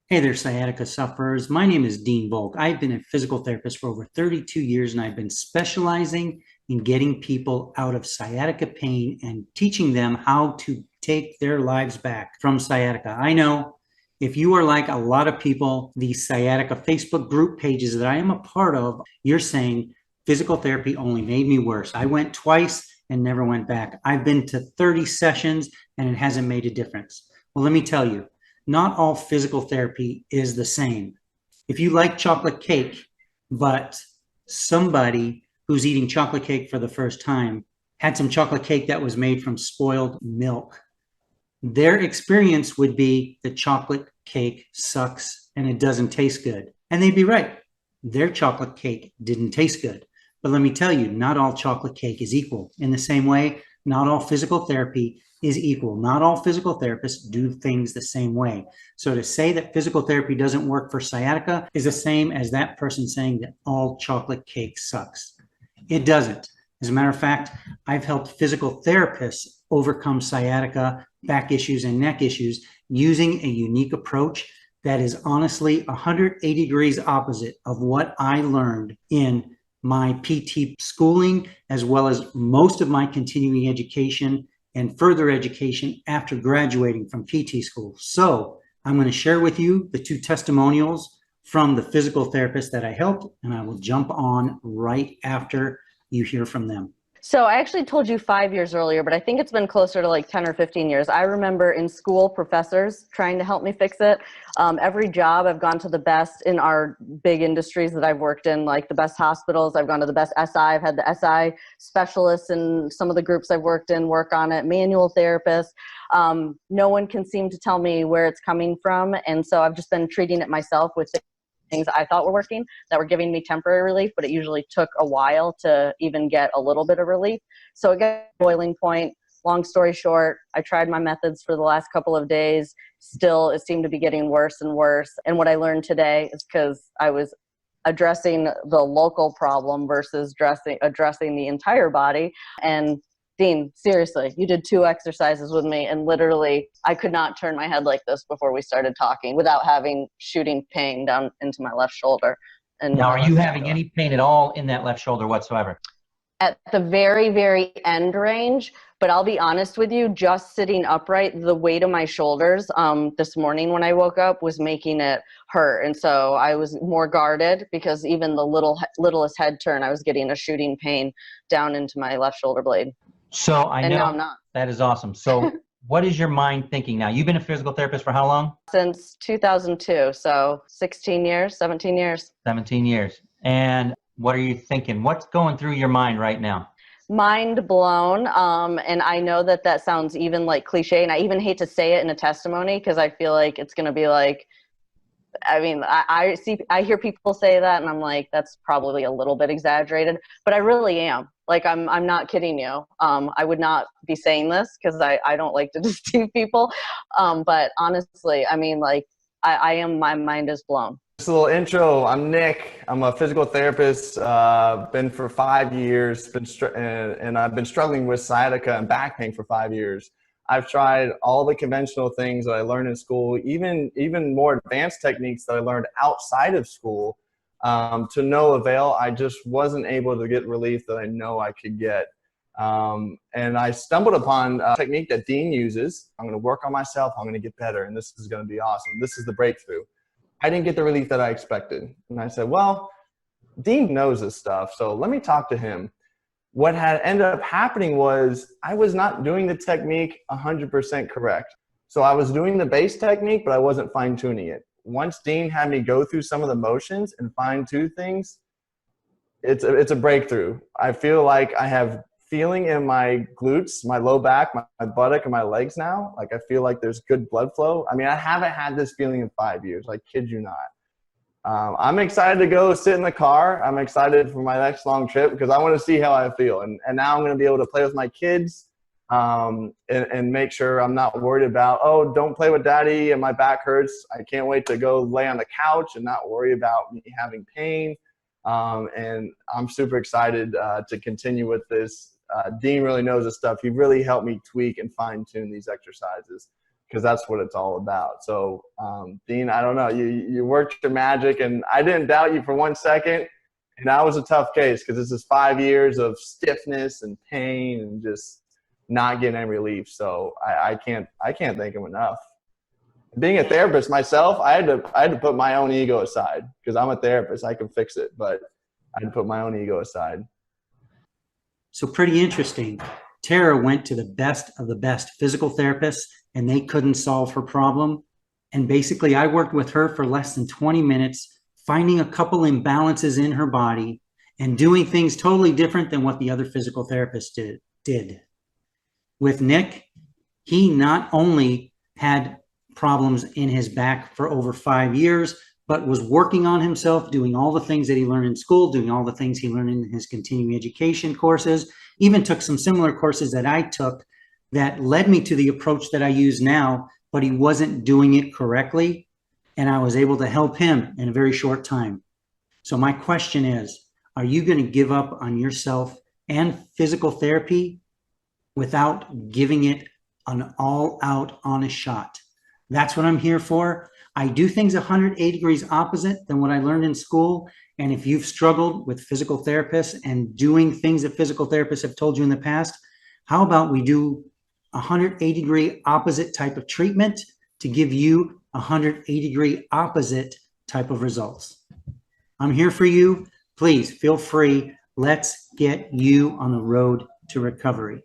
Hey there, sciatica sufferers. My name is Dean Volk. I've been a physical therapist for over 32 years, and I've been specializing in getting people out of sciatica pain and teaching them how to take their lives back from sciatica. I know if you are like a lot of people, these sciatica Facebook group pages that I am a part of, you're saying physical therapy only made me worse. I went twice and never went back. I've been to 30 sessions and it hasn't made a difference. Well, let me tell you, not all physical therapy is the same. If you like chocolate cake, but somebody who's eating chocolate cake for the first time had some chocolate cake that was made from spoiled milk, their experience would be the chocolate cake sucks and it doesn't taste good. And they'd be right. Their chocolate cake didn't taste good. But let me tell you, not all chocolate cake is equal. In the same way, not all physical therapy is equal. Not all physical therapists do things the same way. So to say that physical therapy doesn't work for sciatica is the same as that person saying that all chocolate cake sucks. It doesn't. As a matter of fact, I've helped physical therapists overcome sciatica, back issues, and neck issues using a unique approach that is honestly 180 degrees opposite of what I learned in my PT schooling, as well as most of my continuing education and further education after graduating from PT school. So I'm going to share with you the two testimonials from the physical therapist that I helped, and I will jump on right after you hear from them. So I actually told you 5 years earlier, but I think it's been closer to like 10 or 15 years. I remember in school, professors trying to help me fix it. Every job I've gone to the best in our big industries that I've worked in, like the best hospitals. I've gone to the best SI. I've had the SI specialists in some of the groups I've worked in work on it, manual therapists. No one can seem to tell me where it's coming from. And so I've just been treating it myself with things I thought were working that were giving me temporary relief, but it usually took a while to even get a little bit of relief. So it got a boiling point. Long story short, I tried my methods for the last couple of days. Still, it seemed to be getting worse and worse. And what I learned today is because I was addressing the local problem versus addressing the entire body. And Dean, seriously, you did 2 exercises with me, and literally I could not turn my head like this before we started talking without having shooting pain down into my left shoulder. And Now, are you having any pain at all in that left shoulder whatsoever? at the very, very end range, but I'll be honest with you, just sitting upright, the weight of my shoulders this morning when I woke up was making it hurt. And so I was more guarded because even the littlest head turn, I was getting a shooting pain down into my left shoulder blade. So I And know now I'm not. that is awesome. So what is your mind thinking now? You've been a physical therapist for how long? Since 2002, so 16 years, 17 years. 17 years. And what are you thinking? What's going through your mind right now? Mind blown. And I know that that sounds even like cliche, and I even hate to say it in a testimony because I feel like it's going to be like, I mean, I hear people say that and I'm like, that's probably a little bit exaggerated, but I really am. Like, I'm not kidding you. I would not be saying this because I don't like to deceive people. But honestly, I mean, like, my mind is blown. Just a little intro. I'm Nick. I'm a physical therapist. Been for 5 years. And I've been struggling with sciatica and back pain for 5 years. I've tried all the conventional things that I learned in school, even more advanced techniques that I learned outside of school, to no avail. I just wasn't able to get relief that I know I could get. And I stumbled upon a technique that Dean uses. I'm going to work on myself. I'm going to get better. And this is going to be awesome. This is the breakthrough. I didn't get the relief that I expected. And I said, well, Dean knows this stuff, so let me talk to him. What had ended up happening was I was not doing the technique 100% correct. So I was doing the base technique, but I wasn't fine-tuning it. Once Dean had me go through some of the motions and fine-tune things, it's a breakthrough. I feel like I have feeling in my glutes, my low back, my buttock, and my legs now. Like, I feel like there's good blood flow. I mean, I haven't had this feeling in 5 years. I kid you not. I'm excited to go sit in the car. I'm excited for my next long trip because I want to see how I feel. And now I'm going to be able to play with my kids and make sure I'm not worried about, oh, don't play with daddy and my back hurts. I can't wait to go lay on the couch and not worry about me having pain. And I'm super excited to continue with this. Dean really knows his stuff. He really helped me tweak and fine tune these exercises because that's what it's all about. So, Dean, I don't know, you worked your magic, and I didn't doubt you for 1 second. And that was a tough case because this is 5 years of stiffness and pain and just not getting any relief. So I can't thank him enough. Being a therapist myself, I had to put my own ego aside because I'm a therapist. I can fix it, but I had to put my own ego aside. So pretty interesting. Tara went to the best of the best physical therapists and they couldn't solve her problem. And basically I worked with her for less than 20 minutes, finding a couple imbalances in her body and doing things totally different than what the other physical therapists did. With Nick, he not only had problems in his back for over 5 years, but was working on himself, doing all the things that he learned in school, doing all the things he learned in his continuing education courses, even took some similar courses that I took that led me to the approach that I use now, but he wasn't doing it correctly. And I was able to help him in a very short time. So my question is, are you going to give up on yourself and physical therapy without giving it an all-out honest shot? That's what I'm here for. I do things 180 degrees opposite than what I learned in school. And if you've struggled with physical therapists and doing things that physical therapists have told you in the past, how about we do 180 degree opposite type of treatment to give you 180 degree opposite type of results? I'm here for you. Please feel free. Let's get you on the road to recovery.